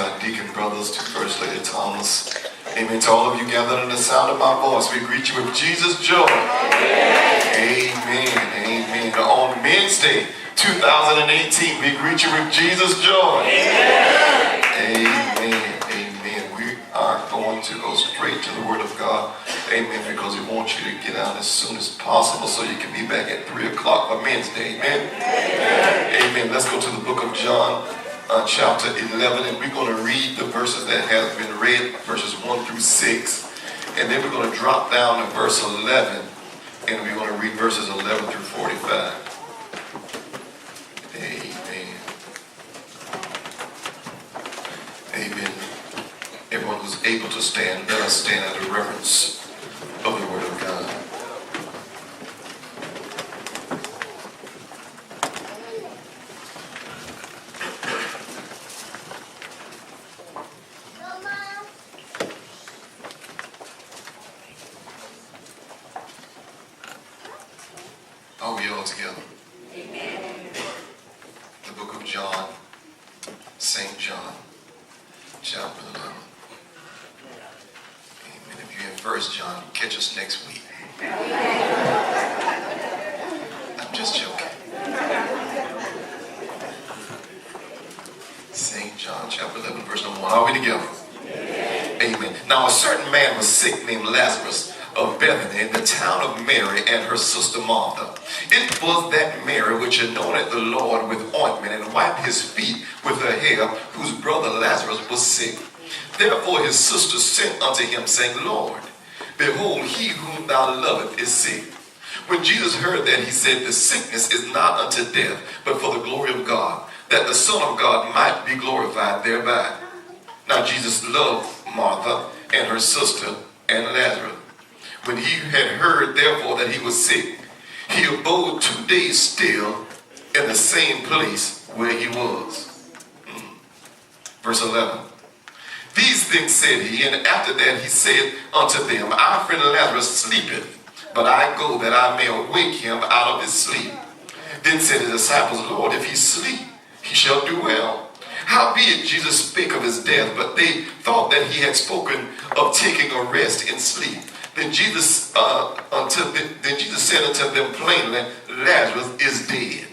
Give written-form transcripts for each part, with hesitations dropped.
our deacon brothers, to First Lady Thomas. Amen. To all of you gathered under the sound of my voice, we greet you with Jesus' joy. Amen. Amen. On Men's Day 2018, we greet you with Jesus' joy. Amen. Amen. We are going to go straight to the Word of God. Amen. Because we want you to get out as soon as possible so you can be back at 3 o'clock for Men's Day. Amen. Amen. Let's go to the book of John. Chapter 11, and we're going to read the verses that have been read, verses 1 through 6, and then we're going to drop down to verse 11, and we're going to read verses 11 through 45. Amen. Amen. Everyone who's able to stand, let us stand out of reverence of the Word of God. Are we all together? Amen. The book of John, St. John, chapter 11. Amen. If you're in 1 John, catch us next week. I'm just joking. St. John, chapter 11, verse number 1. Are we together? Amen. Now a certain man was sick named Lazarus of Bethany, in the town of Mary and her sister Martha. It was that Mary which anointed the Lord with ointment and wiped his feet with her hair, whose brother Lazarus was sick. Therefore his sister sent unto him, saying, Lord, behold, he whom thou lovest is sick. When Jesus heard that, he said, the sickness is not unto death, but for the glory of God, that the Son of God might be glorified thereby. Now Jesus loved Martha and her sister and Lazarus. When he had heard, therefore, that he was sick, he abode 2 days still in the same place where he was. Verse 11. These things said he, and after that he said unto them, our friend Lazarus sleepeth, but I go that I may awake him out of his sleep. Then said the disciples, Lord, if he sleep, he shall do well. Howbeit Jesus spake of his death, but they thought that he had spoken of taking a rest in sleep. Then Jesus said unto them plainly, Lazarus is dead.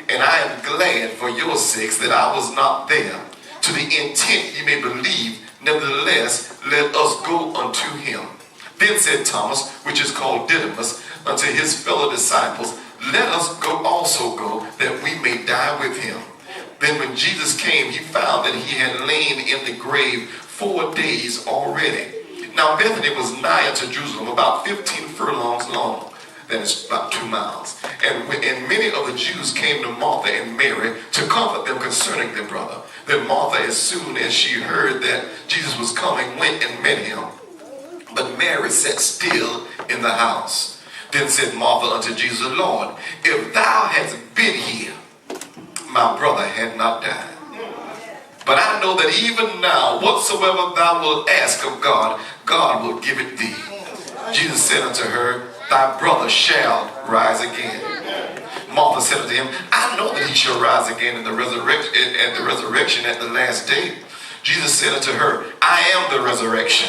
And I am glad for your sakes that I was not there, to the intent ye may believe. Nevertheless, let us go unto him. Then said Thomas, which is called Didymus, unto his fellow disciples, let us also go, that we may die with him. Then when Jesus came, he found that he had lain in the grave 4 days already. Now Bethany was nigh unto Jerusalem, about 15 furlongs long, that is about 2 miles. And many of the Jews came to Martha and Mary to comfort them concerning their brother. Then Martha, as soon as she heard that Jesus was coming, went and met him. But Mary sat still in the house. Then said Martha unto Jesus, Lord, if thou hadst been here, my brother had not died. But I know that even now, whatsoever thou wilt ask of God, God will give it thee. Jesus said unto her, thy brother shall rise again. Martha said unto him, I know that he shall rise again in the resurrection at the last day. Jesus said unto her, I am the resurrection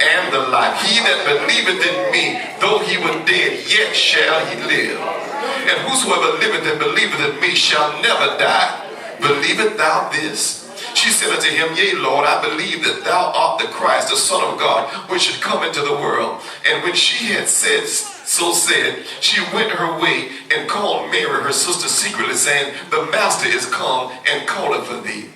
and the life. He that believeth in me, though he were dead, yet shall he live. And whosoever liveth and believeth in me shall never die. Believest thou this? She said unto him, Yea, Lord, I believe that thou art the Christ, the Son of God, which should come into the world. And when she had said, she went her way and called Mary, her sister, secretly, saying, the Master is come and calleth for thee.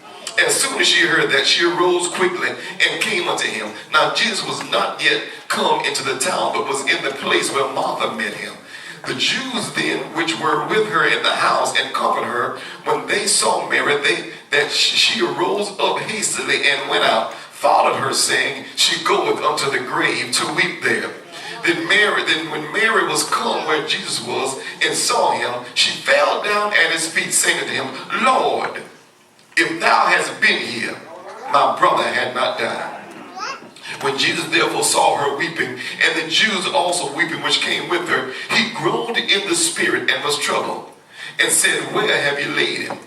As soon as she heard that, she arose quickly and came unto him. Now Jesus was not yet come into the town, but was in the place where Martha met him. The Jews then, which were with her in the house and comforted her, when they saw Mary, that she arose up hastily and went out, followed her, saying, she goeth unto the grave to weep there. Then when Mary was come where Jesus was and saw him, she fell down at his feet, saying unto him, Lord, if thou hadst been here, my brother had not died. When Jesus therefore saw her weeping, and the Jews also weeping which came with her, he groaned in the spirit and was troubled, and said, Where have you laid him?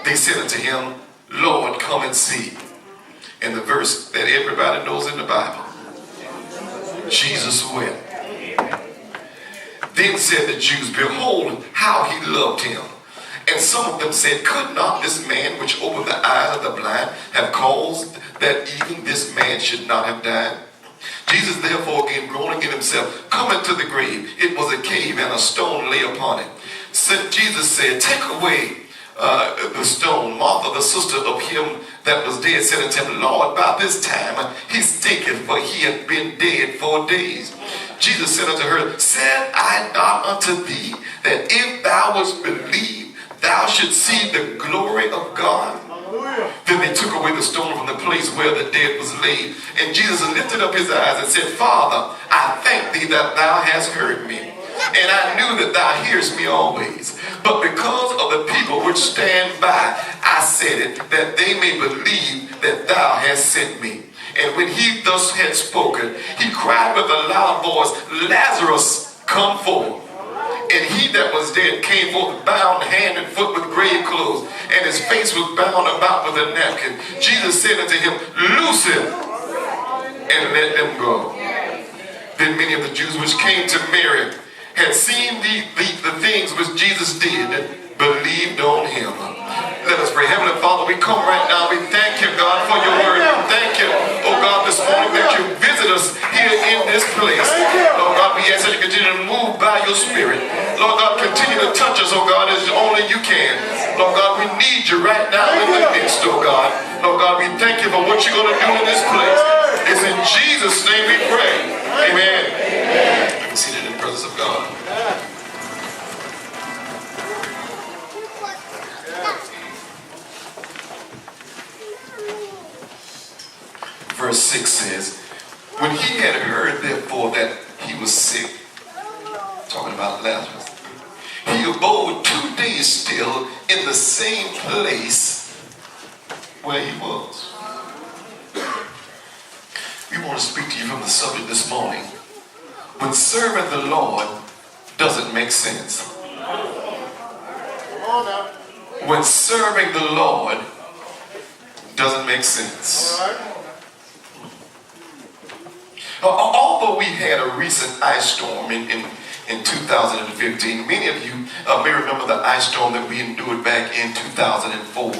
They said unto him, Lord, come and see. And the verse that everybody knows in the Bible, Jesus wept. Then said the Jews, behold, how he loved him. And some of them said, could not this man which opened the eyes of the blind have caused that even this man should not have died? Jesus therefore, again groaning in himself, cometh to the grave. It was a cave, and a stone lay upon it. Jesus said, take away the stone. Martha, the sister of him that was dead, said unto him, Lord, by this time he stinketh, for he hath been dead 4 days. Jesus said unto her, said I not unto thee, that if thou wouldst believe, thou shouldst see the glory of God? Then they took away the stone from the place where the dead was laid. And Jesus lifted up his eyes and said, Father, I thank thee that thou hast heard me. And I knew that thou hearest me always. But because of the people which stand by, I said it, that they may believe that thou hast sent me. And when he thus had spoken, he cried with a loud voice, Lazarus, come forth. And he that was dead came forth, bound hand and foot with grave clothes, and his face was bound about with a napkin. Jesus said unto him, loose him, and let them go. Then many of the Jews which came to Mary had seen the things which Jesus did, believed on him. Let us pray. Heavenly Father, we come right now. We thank you, God, for your word. We thank you, oh God, this morning that you visit us here in this place. Lord God, we ask that you continue to move by your spirit. Lord God, continue to touch us, oh God, as only you can. Lord God, we need you right now in the midst, oh God. Lord God, we thank you for what you're going to do in this place. It's in Jesus' name we pray. Amen. You can see it in the presence of God. Verse 6 says, when he had heard therefore that he was sick, talking about Lazarus, he abode 2 days still in the same place where he was. We want to speak to you from the subject this morning. When serving the Lord doesn't make sense. When serving the Lord doesn't make sense. Although we had a recent ice storm in 2015, many of you may remember the ice storm that we endured back in 2004.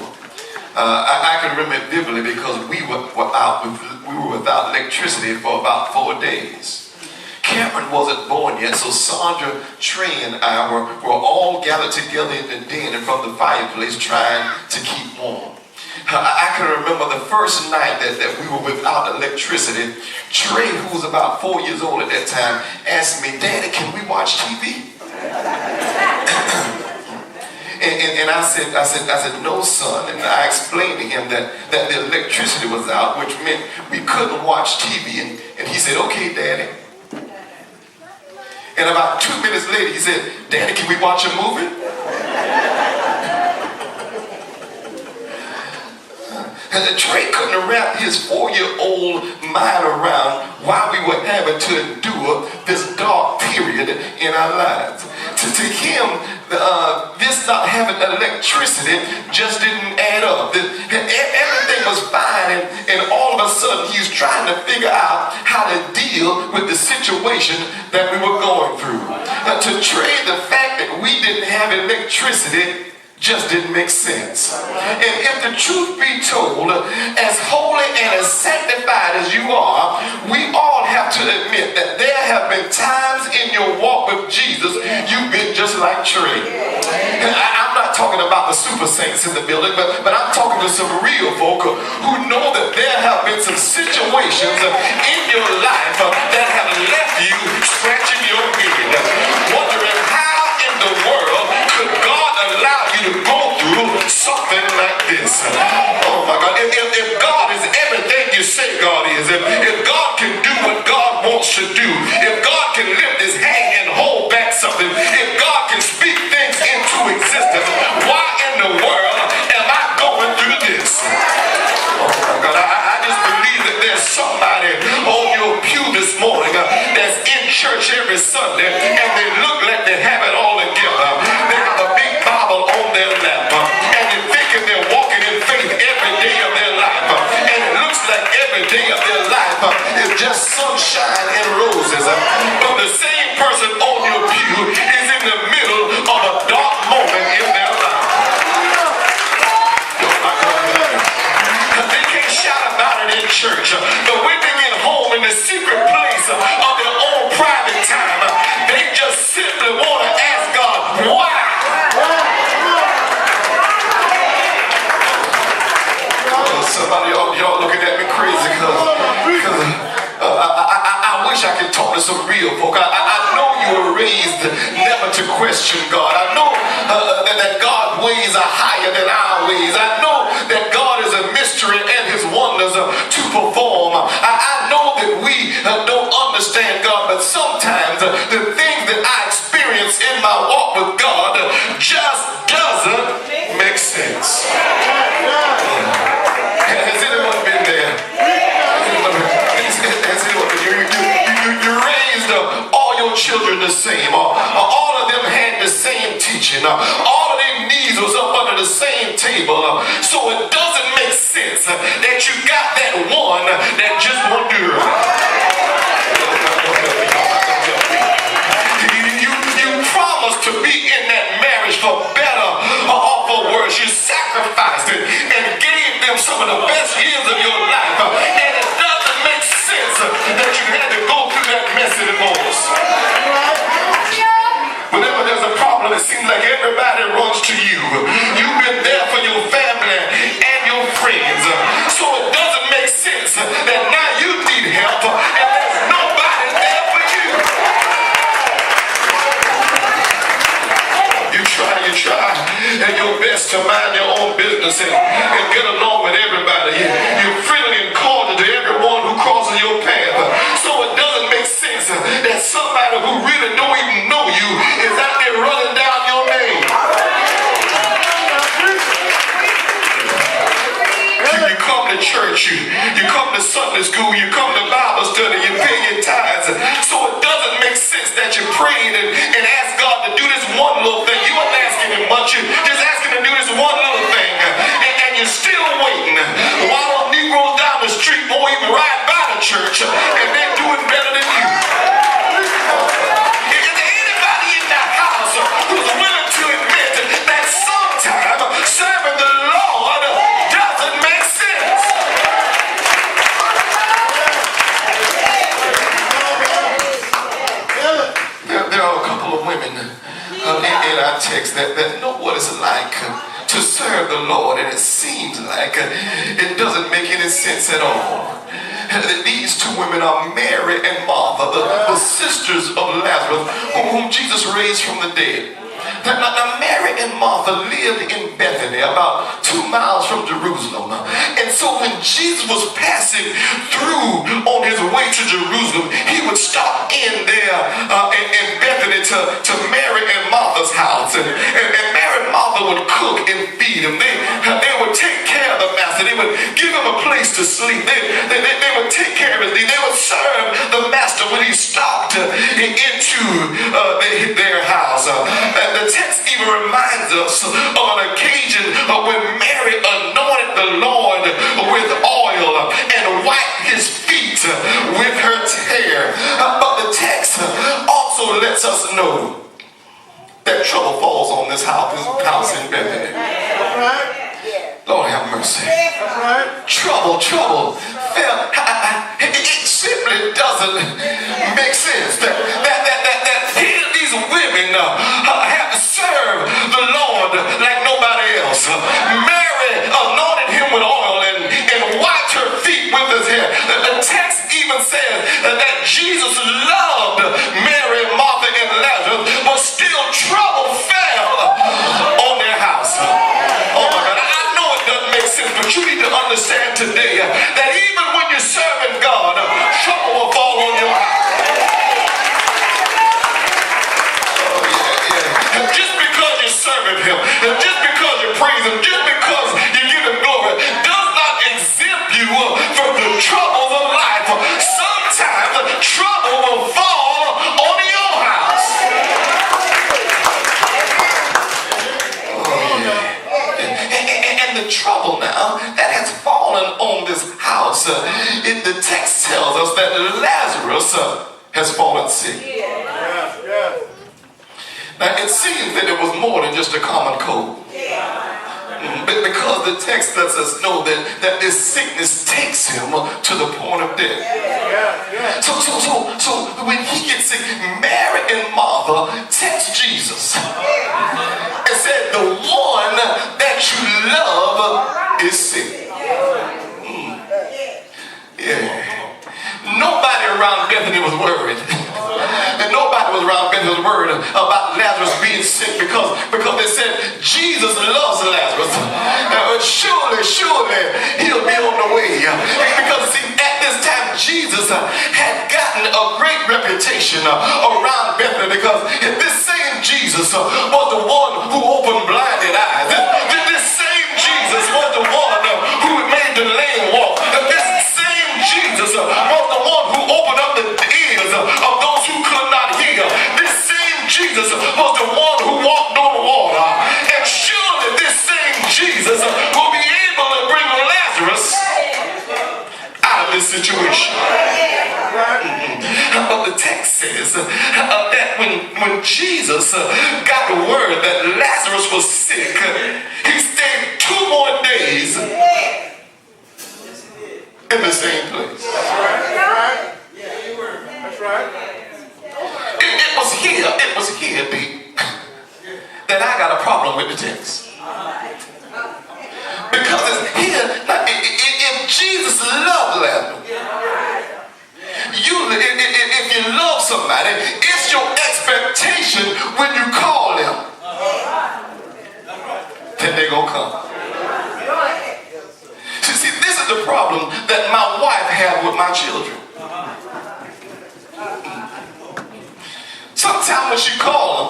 I can remember it vividly because we were without electricity for about 4 days. Cameron wasn't born yet, so Sandra, Trey, and I were all gathered together in the den in front of the fireplace trying to keep warm. I can remember the first night that we were without electricity. Trey, who was about 4 years old at that time, asked me, Daddy, can we watch TV? and I said, no, son. And I explained to him that the electricity was out, which meant we couldn't watch TV. And he said, okay, Daddy. And about 2 minutes later, he said, Daddy, can we watch a movie? And Trey couldn't wrap his 4-year-old mind around why we were having to endure this dark period in our lives. To him, this not having electricity just didn't add up. Everything was fine, and all of a sudden he's trying to figure out how to deal with the situation that we were going through. To Trey, the fact that we didn't have electricity just didn't make sense. And if the truth be told, as holy and as sanctified as you are, we all have to admit that there have been times in your walk with Jesus you've been just like Trey. I'm not talking about the super saints in the building, but I'm talking to some real folk who know that there have been some situations in your life that have left you scratching your head, wondering how in the world could God allow you to go through something like this. Oh my God, if God is everything you say God is, if God can do what God wants to do, if God can lift his hand and hold back something, if God can speak things into existence, why in the world am I going through this? Oh my God, I just believe that there's somebody on your pew this morning that's in church every Sunday and they look like they have it all together. They have a big Bible on their lap and they're thinking they're walking in faith every shout about it in church. But when they get home in the secret place of their own private time, they just simply want to ask God, why? Somebody, y'all looking at me crazy because I wish I could talk to some real folk. I know you were raised never to question God. I know that God's ways are higher than our ways. I know that God is a mystery and his wonders to perform. I know that we don't understand God, but sometimes the things that I experience in my walk with God just doesn't make sense. Has anyone been there? You raised all your children the same. All of them had the same teaching. All of their needs was up under the same table. So it doesn't make sense that you got that one that just won't do it. You promised to be in that marriage for better or for worse. You sacrificed it and gave them some of the best years of your life. And it doesn't make sense that you had to go through that messy divorce. Whenever there's a problem, it seems like everybody runs to you. You've been there for your family and your friends. So it doesn't make sense that now you need help and there's nobody there for you. You try and your best to mind your own business and get along with everybody. You're friendly and cordial to everyone who crosses your path. So it doesn't make sense that somebody who really don't even know you is out there running down your name. You come to church, you come to Sunday school, you come to Bible study, you pay your tithes. So it doesn't make sense that you prayed and asked God to do this one little thing. You weren't asking him much, you're just asking him to do this one little thing. And you're still waiting. While Negroes down the street won't even ride by the church and they're doing better than you. Is there anybody in the house who's willing to admit that sometimes serving the Lord doesn't make sense? There are a couple of women in our text that know what it's like to serve the Lord, and it seems like it doesn't make any sense at all. These two women are Mary and Martha, the sisters of Lazarus, whom Jesus raised from the dead. Now, Mary and Martha lived in Bethany, about 2 miles from Jerusalem. And so when Jesus was passing through on his way to Jerusalem, he would stop in there in Bethany to Mary and Martha's house. And Mary and Martha would cook and feed him. They would take care of the master. They would give him a place to sleep. They would take care of his needs. They would serve the master when he stopped into their house. The text even reminds us of an occasion when Mary anointed the Lord with oil and wiped his feet with her hair. But the text also lets us know that trouble falls on this house in Bethany. Lord have mercy. Trouble fell. It simply doesn't make sense that these women have to serve the Lord like nobody else. Mary anointed him with oil and wiped her feet with his hair. The text even says that Jesus loved Mary, Martha, and Lazarus, but still trouble fell on their house. Oh my God, I know it doesn't make sense, but you need to understand today that even when you're serving God, trouble will fall on your house. Just because you're serving him, just because you praise him, just because you give him glory, does not exempt you from the troubles of life. Sometimes trouble will fall on your house. And the trouble now that has fallen on this house, the text tells us that Lazarus has fallen sick. Now, it seems that it was more than just a common cold. Because the text lets us know that this sickness takes him to the point of death. So when he gets sick, Mary and Martha text Jesus and said, the one that you love is sick. Yeah. Nobody around Bethany was worried. And nobody was around Bethany was worried about Lazarus being sick because they said Jesus loves Lazarus. Surely he'll be on the way. Because see, at this time Jesus had gotten a great reputation around Bethany because this same Jesus was the one who opened blinded eyes. This same Jesus was the one who made the lame walk. This same Jesus was the one who opened up the ears of those who could not hear. This same Jesus was the one who walked on water. And surely this same Jesus will be able to bring Lazarus out of this situation. But the text says that when Jesus got the word that Lazarus was sick, he stayed 2 more days in the same place. That's right. It was here, Pete, that I got a problem with the text. Because it's here, if Jesus loved Lazarus, if you love somebody, it's your expectation when you call them that they're going to come. See, this is the problem that my wife had with my children. Sometimes when she calls them,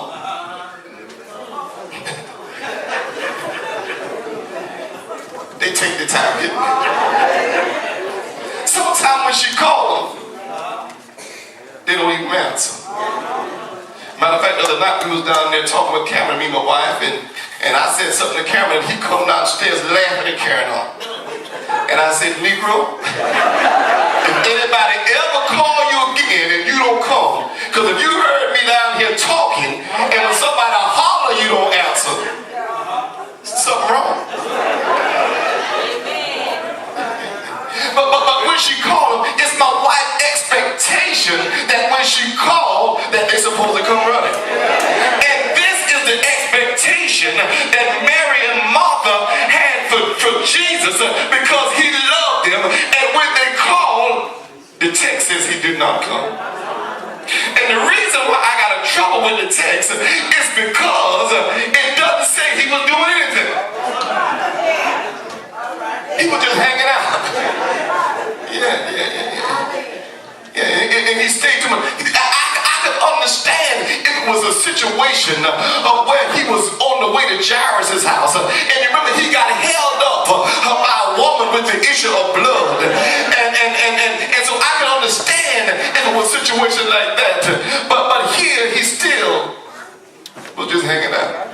they take the time getting it. Sometimes when she calls them, they don't even answer. Matter of fact, the other night we was down there talking with Cameron, me and my wife, and I said something to Cameron, and he come downstairs laughing and carrying on. And I said, Negro, if anybody ever call you again and you don't come, because if you heard me down here talking, and when somebody holler, you don't answer, something wrong. But when she called him, it's my wife's expectation that when she called, that they're supposed to come running. And this is the expectation that Mary and Martha had for Jesus because he loved them. And when they called, the text says he did not come. And the reason why I got in trouble with the text is because it doesn't say he was doing anything. He was just hanging out. Yeah, and he stayed too much. I could understand if it was a situation where he was on the way to Jairus' house. And remember, he got held up by a woman with the issue of blood. And so I can understand if it was a situation like that. But here, he still was just hanging out.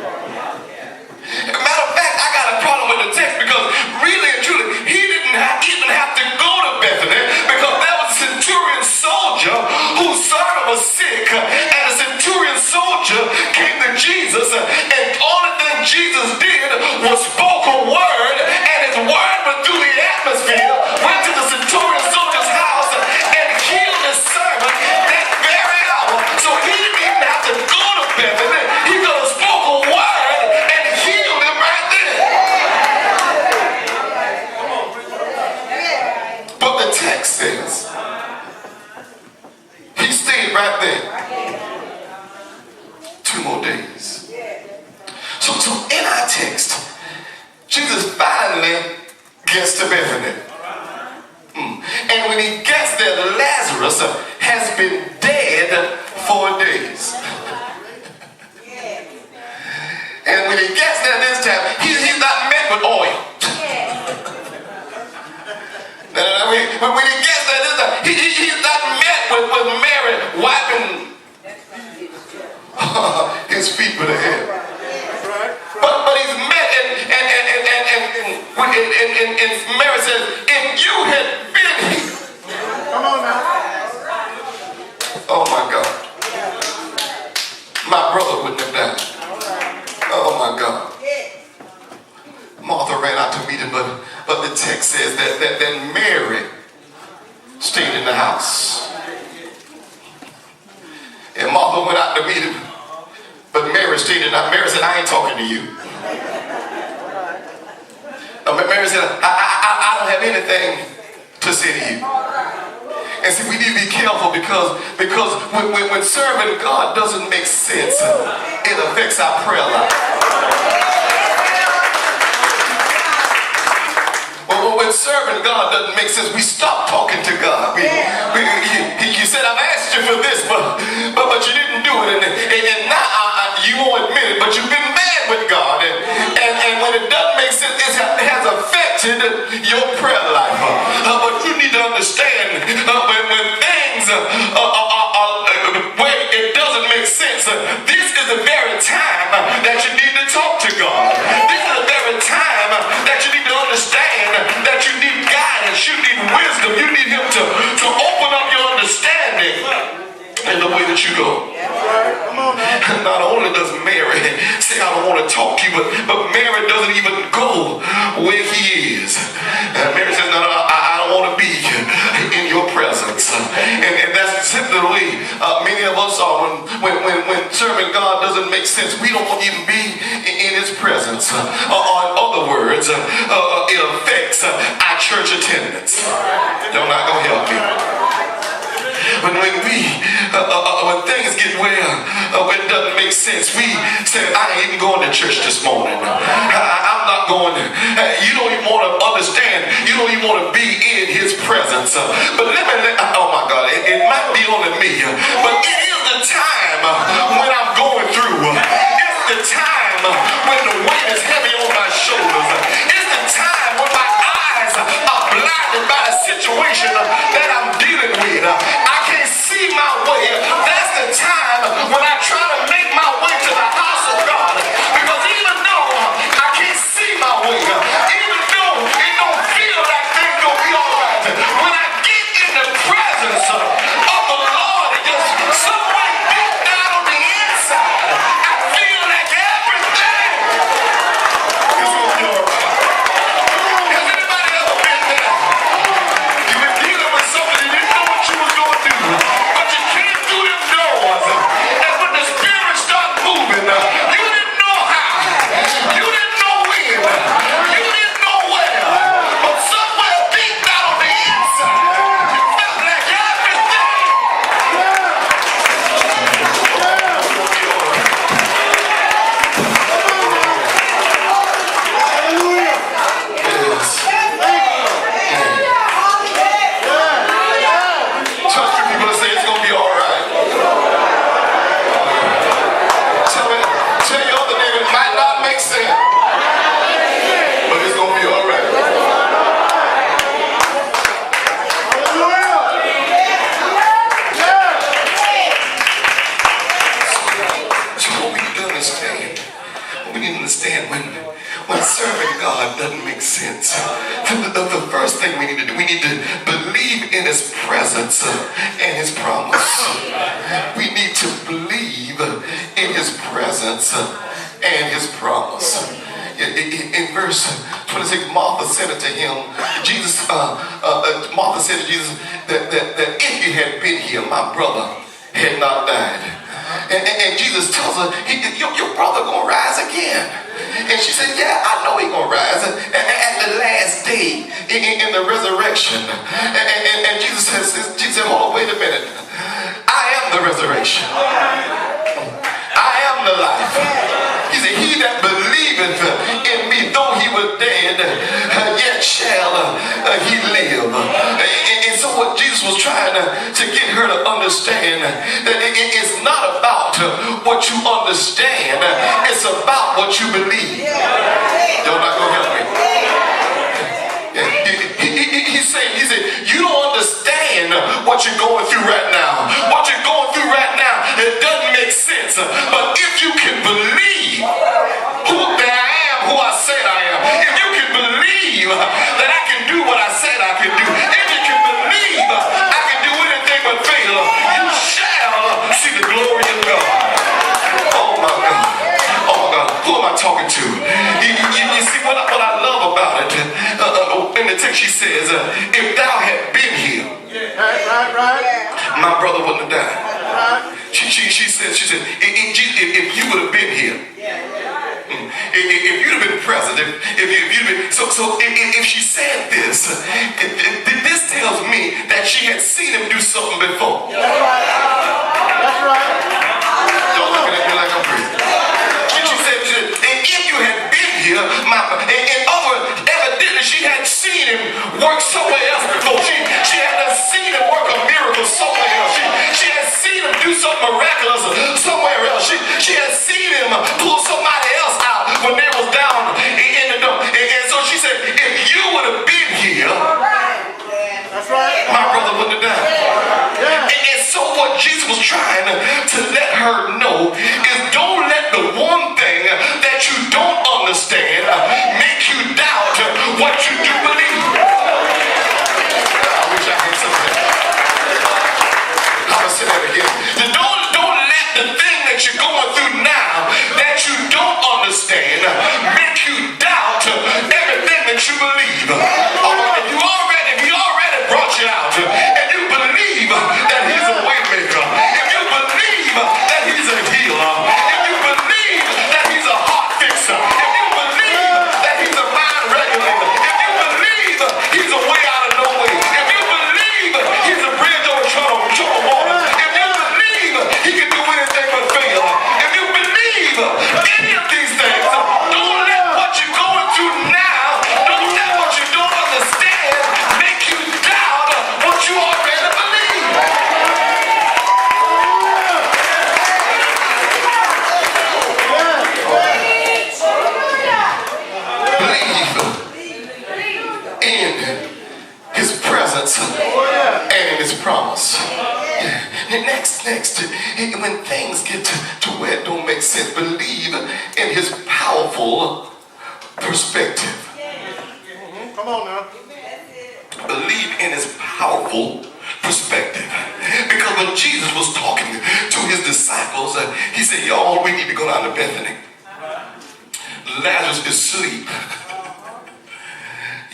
Matter of fact, I got a problem with the text because really and truly, he didn't even have to go to Bethany because there was a centurion soldier whose servant was sick, and the centurion soldier came to Jesus, and the only thing Jesus did was spoke a word, and his word went through the atmosphere, went to the centurion soldier's house, and healed his servant that very hour. So he didn't even have to go to Bethany. He could have spoke a word and healed him right there. But the text says he stayed right there 2 more days. So in our text, Jesus finally gets to Bethany. And when he gets there, Lazarus has been dead 4 days. And when he gets there this time, he's not met with oil. When he gets there this time, he's not met with Mary wiping his feet with her hair. But he's met and Mary says, if you had been here. Come on now. Oh my God. My brother wouldn't have died. Oh my God. house. And Martha went out to meet him, but Mary stayed in. Mary said, I ain't talking to you. Mary said, I don't have anything to say to you. And see, we need to be careful because when serving God doesn't make sense, it affects our prayer life. When serving God doesn't make sense, we stop talking to God. You said, I've asked you for this, but you didn't do it. And now you won't admit it, but you've been mad with God. And when it doesn't make sense, it has affected your prayer life. But you need to understand when things where it doesn't make sense, this is the very time that you need to talk to God. This is the very time that you need to understand that you need guidance, you need wisdom, you need Him to open up your understanding in the way that you go. Not only does Mary say, I don't want to talk to you, but Mary doesn't even go where He is. And Mary says, no, I don't want to be in your presence. And that's simply the way many of us are when serving God doesn't make sense. We don't want to even be in His presence. Or in other words, it affects our church attendance. You're not going to help me. When things get when it doesn't make sense, we say, I ain't even going to church this morning. I'm not going. You don't even want to understand. You don't even want to be in His presence. But oh my God, it might be only me, but it is the time when I'm going through. It's the time when the weight is heavy on my shoulders. It's the time when my eyes are blinded by the situation that I'm dealing with. I can't see my way. That's the time when I try to make my way to the house of God. Because even though I can't see my way, even though it don't feel like things gonna be all right, when I get in the presence of the Lord, it just somewhere deep down on the inside, I feel like everything is gonna be all right. Has anybody ever been there? You've been dealing with something you didn't know what you was gonna do, but you came through them doors, and when the Spirit started moving, you didn't know how, you didn't know when, you didn't know where, but somewhere deep down on the inside, you felt like everything. Touch the people and say it's gonna be all right. Tell your other neighbor it might not make sense, but it's gonna be all right. So what we need to understand, when serving God doesn't make sense, the first thing we need to do, we need to believe in His presence and His promise. We need to believe in His presence and His promise. In verse 26, Martha said unto Him, Martha said to Jesus that if you had been here, my brother had not died. And Jesus tells her, your brother gonna rise again. And she said, yeah, I know he's gonna rise at the last day in the resurrection. And Jesus said, hold on, wait a minute. I am the resurrection. I am the life. He said, he that believeth in me, though he was dead, yet shall he live. And so what Jesus was trying to get her to understand, that it's not about what you understand, it's about what you believe. Y'all not gonna help me. He said, you don't understand what you're going through right now. What you're going through right now, it doesn't make sense. But if you can believe that I am who I said I am, if you can believe that I can do what I said I can do, if you can believe I can do anything but fail, you shall see the glory of God. Oh my God. Oh my God. Who am I talking to? my brother wouldn't have died. She said, if you would have been here, if you'd have been present, if you'd have been, if she said this, this tells me that she had seen him do something before. That's right. That's right. Don't look at me like I'm crazy. She said, and if you had been here, in other words, evidently she had seen him work somewhere else before. She had seen him work a miracle somewhere else. She had seen him do something miraculous somewhere else. She had seen him pull somebody else out when they was down in the dump. And so she said, if you would have been here, that's right, my brother wouldn't have died. And so what Jesus was trying to let her know is, don't let the one thing that you don't understand make you doubt what you do believe. I wish I had something. I'm going to say that again. Don't let the thing that you're going through now that you don't understand make you doubt everything that you believe. If he already brought you out and you believe that he's a way maker, if you believe that he's a healer, if you believe that he's a heart fixer, if you believe that he's a mind regulator, if you believe he's a way out of no way, if you believe he's a bridge over troubled water, if you believe he can do anything but fail, if you believe any of these things, don't let what you're going through now, don't let what you don't understand make you doubt what you already believe. Believe in his presence and in his promise. Next, when things get to where it don't make sense, believe in his powerful perspective. Come on now. Believe in his powerful perspective. Because when Jesus was talking to his disciples, he said, y'all, we need to go down to Bethany. Lazarus is asleep.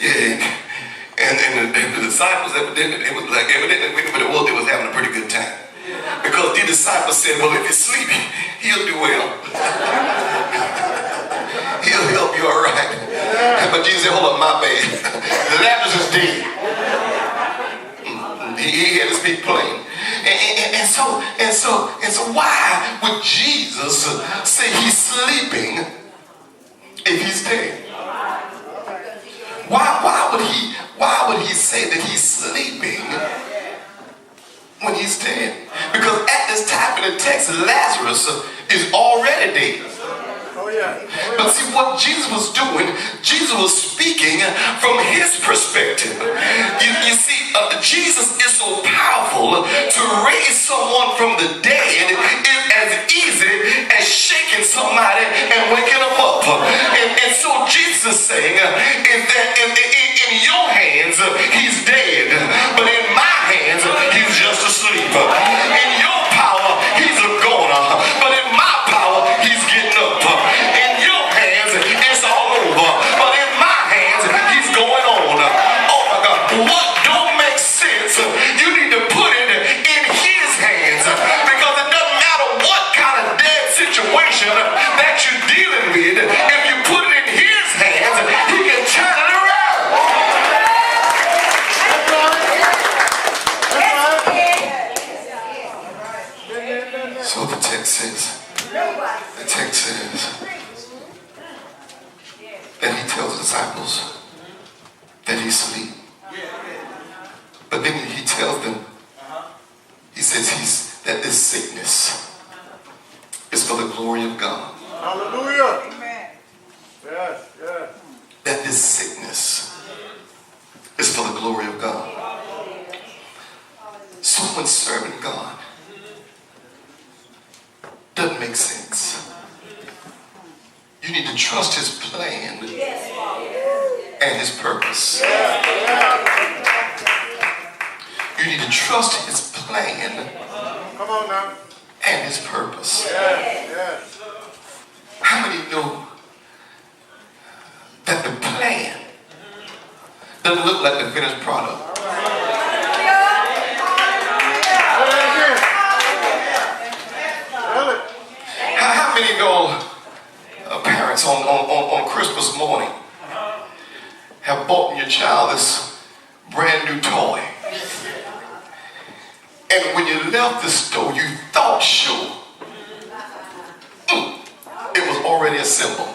Yeah. And the disciples, evidently, they was having a pretty good time. Because the disciples said, well, if he's sleeping, he'll do well. He'll help you all right. But Jesus said, hold up, my bad. Lazarus is dead. He had to speak plain. And so why would Jesus say he's sleeping if he's dead? Why would he say that he's sleeping when he's dead? Because at this time in the text, Lazarus is already dead. But see what Jesus was doing, Jesus was speaking from his perspective. You see, Jesus is so powerful to raise someone from the dead is as easy as shaking somebody and waking them up. And so Jesus is saying is that in your hands he's dead, but in my hands he's just asleep. In your power he's a goner, but in my power he's getting up. In your hands it's all over, but in my hands he's going on. Oh my God, what don't make sense, you need to put it in his hands, because it doesn't matter what kind of dead situation that you're dealing with. If you put it in his hands, he can turn it around. So the text says that he tells the disciples that he's asleep. But then he tells them, he says that this sickness is for the glory of God. Hallelujah. Amen. Yes. That this sickness is for the glory of God. So when serving God doesn't make sense, you need to trust his plan and his purpose. You need to trust his plan and his purpose. How many know that the plan doesn't look like the finished product? your child this brand new toy. And when you left the store, you thought sure it was already assembled.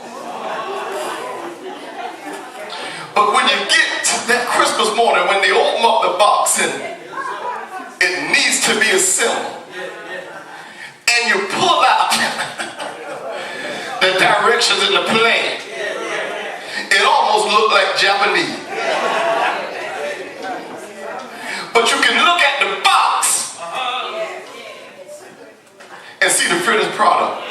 But when you get to that Christmas morning, when they open up the box and it needs to be assembled, and you pull out the directions in the plan, it almost looked like Japanese. But you can look at the box and see the finished product.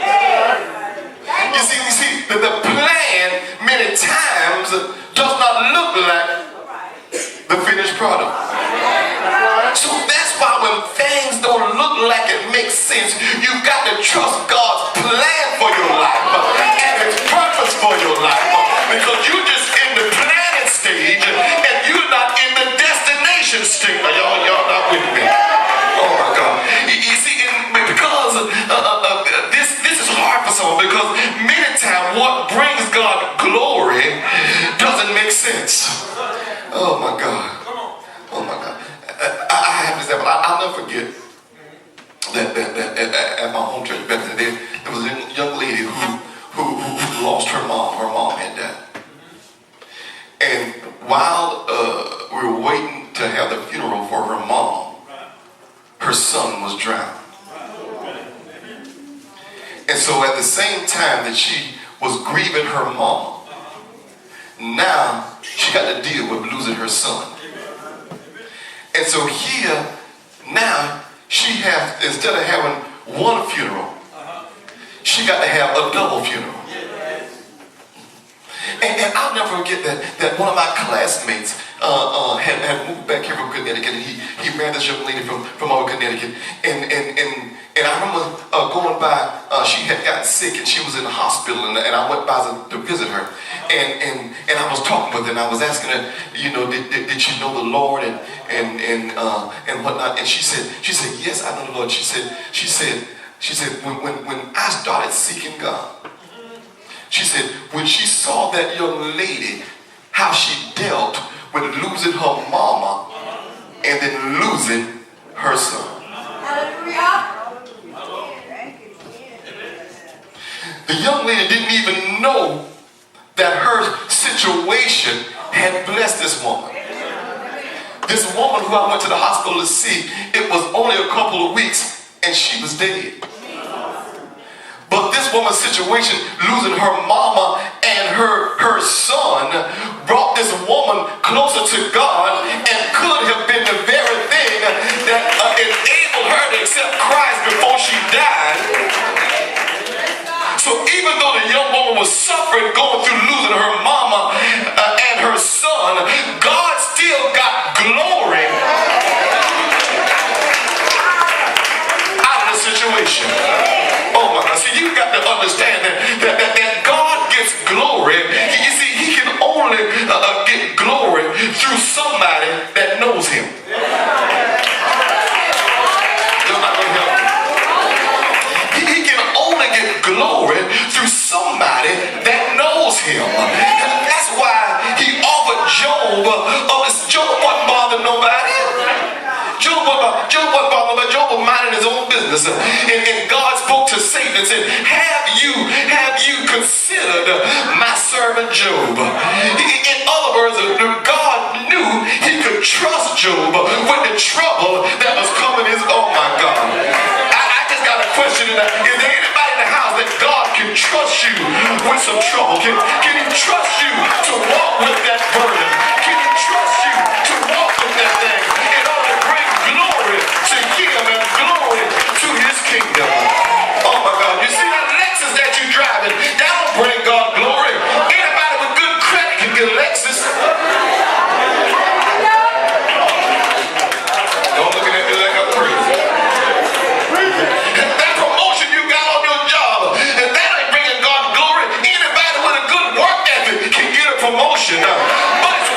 You see, the plan many times does not look like the finished product. So that's why when things don't look like it makes sense, you've got to trust God's plan for your life and His purpose for your life, because you're just in the planning stage and you're not in the destination stage. Y'all not with me? Oh my God! You see, because this is hard for someone, because many times what brings God glory doesn't make sense. Oh my God! Oh my God! I have this, but I'll never forget that at my home church back in the day, there was a young lady who lost her mom. Her mom had died. And while we were waiting to have the funeral for her mom, her son was drowned. And so at the same time that she was grieving her mom, now she got to deal with losing her son. And so here, now, she has, instead of having one funeral, she got to have a double funeral. And I'll never forget that one of my classmates had moved back here from Connecticut, and he married this young lady from over Connecticut. And I remember going by, she had gotten sick and she was in the hospital, and I went by to visit her. And I was talking with her, and I was asking her, you know, did she know the Lord and whatnot? And she said, yes, I know the Lord. She said, when I started seeking God, she said, when she saw that young lady, how she dealt with losing her mama and then losing her son. The young lady didn't even know that her situation had blessed this woman. This woman who I went to the hospital to see, it was only a couple of weeks and she was dead. But this woman's situation, losing her mama and her son, brought this woman closer to God and could have been the very thing that enabled her to accept Christ before she died. So even though the young woman was suffering, going through losing her mama and her son, God still got glory out of the situation. Oh my God, see, you got to understand that God gets glory. You see, He can only get glory through somebody that knows Him. You're not going to help me. He can only get glory through somebody that knows Him. And that's why He offered Job. Job wasn't bothering nobody. Job wasn't bothering nobody. Job was minding his own business. And God spoke to Satan and said, have you considered my servant Job? In other words, God knew He could trust Job with the trouble that was coming his. Oh my God. I just got a question tonight. Is there anybody in the house that God can trust you with some trouble? Can He trust you to walk with that burden? Can He trust you to walk with that thing in order to bring glory to Him and glory to His kingdom? Oh my God. You see that Lexus that you're driving, that don't bring God glory. Anybody with good credit can get a Lexus. Don't look at me like I'm crazy. That promotion you got on your job, if that ain't bringing God glory, anybody with a good work ethic can get a promotion. But it's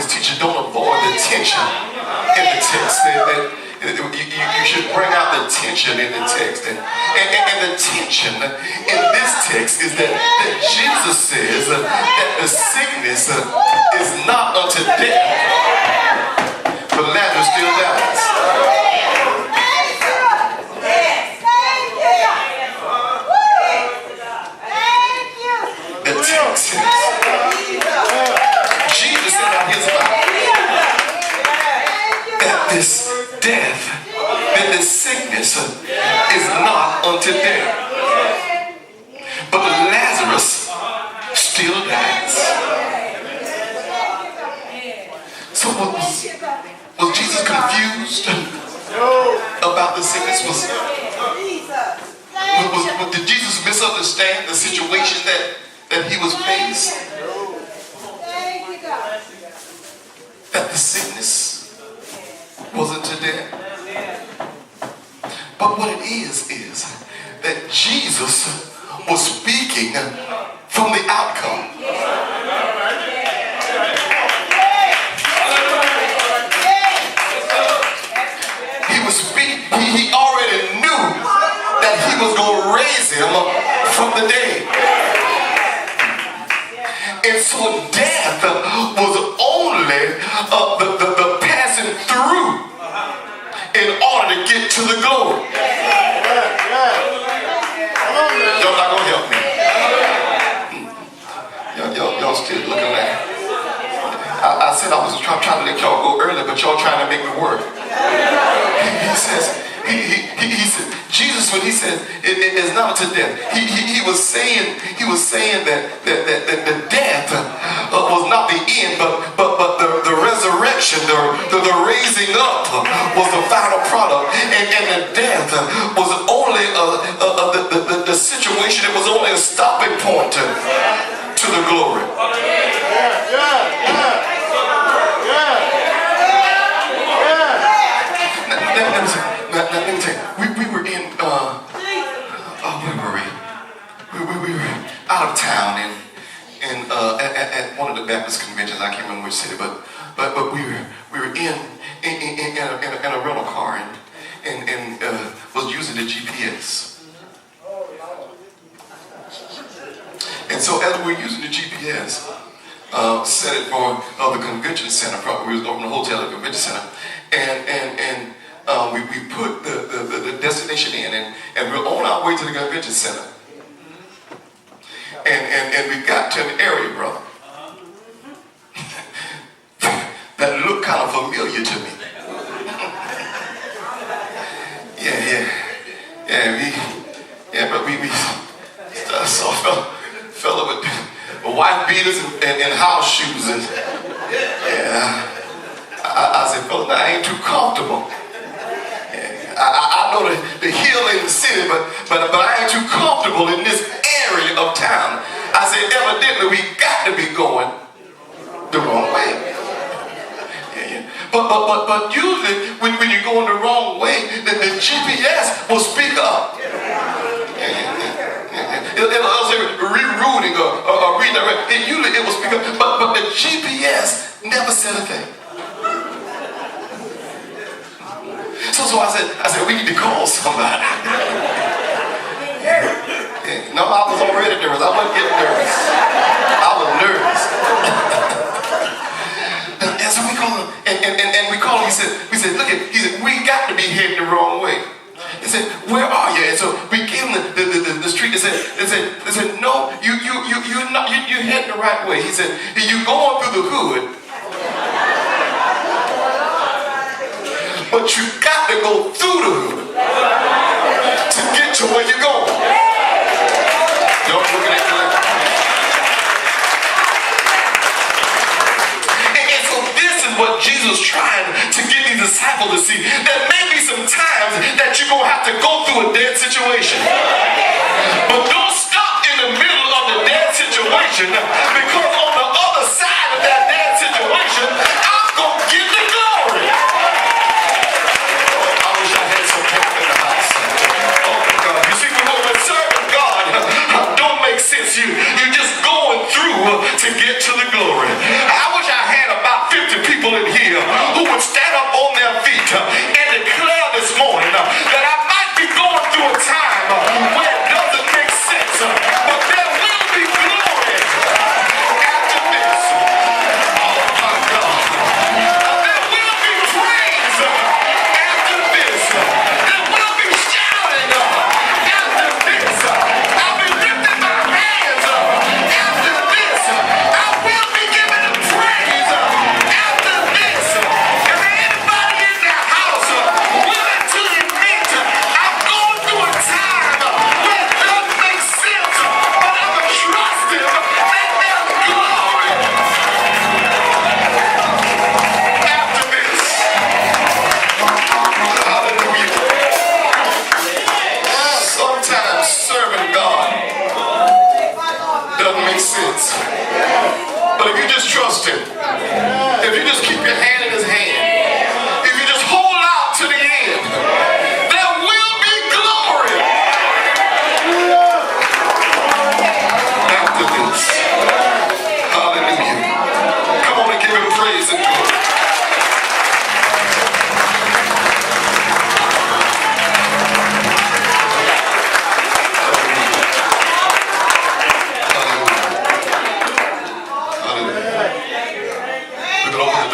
was teaching, don't avoid the tension in the text. You should bring out the tension in the text. And the tension in this text is that Jesus says that the sickness is not unto death, but Lazarus still dies. The text says, Jesus said out his mouth that this death, that this sickness is not unto death, but Lazarus still dies. So was Jesus confused about the sickness? Did Jesus misunderstand the situation that he was faced? That the sickness wasn't to death. But what it is that Jesus was speaking from the outcome. He was speaking, he already knew that he was going to raise him from the dead. And so death was only the passing through in order to get to the glory. Y'all not going to help me. Y'all still looking at it. I said I was trying to let y'all go early, but y'all trying to make me work. He says, Jesus, when he said it is not to death, he was saying that the death was not the end, but the resurrection, the raising up was the final product, and the death was only the situation. It was only a stopping point to the glory. Let me tell you, we were in, where were we? We were out of town and at one of the Baptist conventions. I can't remember which city, but we were in a rental car and was using the GPS. And so as we were using the GPS, set it for the convention center. Probably we was over in the hotel at the convention center, and we put the destination in, and we're on our way to the convention center. And we got to an area, brother, that looked kind of familiar to me. But we saw a fella with white beaters and house shoes, and I said, fella, I ain't too comfortable. I know the hill in the city, but I ain't too comfortable in this area of town. I said, evidently we got to be going the wrong way. But usually when you're going the wrong way, the GPS will speak up. It'll say rerouting or redirect. Usually it will speak up, but the GPS never said a thing. So I said, we need to call somebody. No, I was already nervous. I wasn't getting nervous. I was nervous. And so we called him, and we called him. We said, look, he said, we got to be heading the wrong way. He said, where are you? And so we gave him the street. They said, no, you're not. You're heading the right way. He said, you're going through the hood. But you got to go through the hood to get to where you're going. Y'all looking at me like that? And so this is what Jesus trying to get these disciples to see. There may be some times that you're going to have to go through a dead situation. But don't stop in the middle of the dead situation, because on the other side of that dead situation, I'm going to give the glory. You're just going through to get to the glory. I wish I had about 50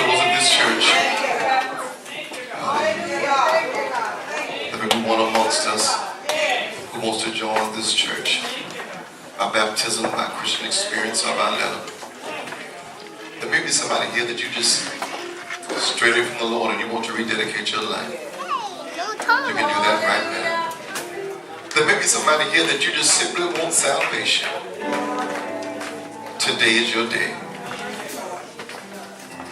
doors of this church. There may be one amongst us who wants to join this church by baptism, by Christian experience, or by letter. There may be somebody here that you just straight away from the Lord and you want to rededicate your life. You can do that right now. There may be somebody here that you just simply want salvation. Today is your day.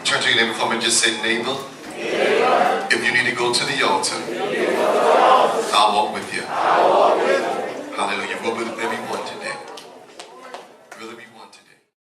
Turn to your neighbor for me and just say, neighbor, if you need to go to the altar, I'll walk with you. Hallelujah. Go with maybe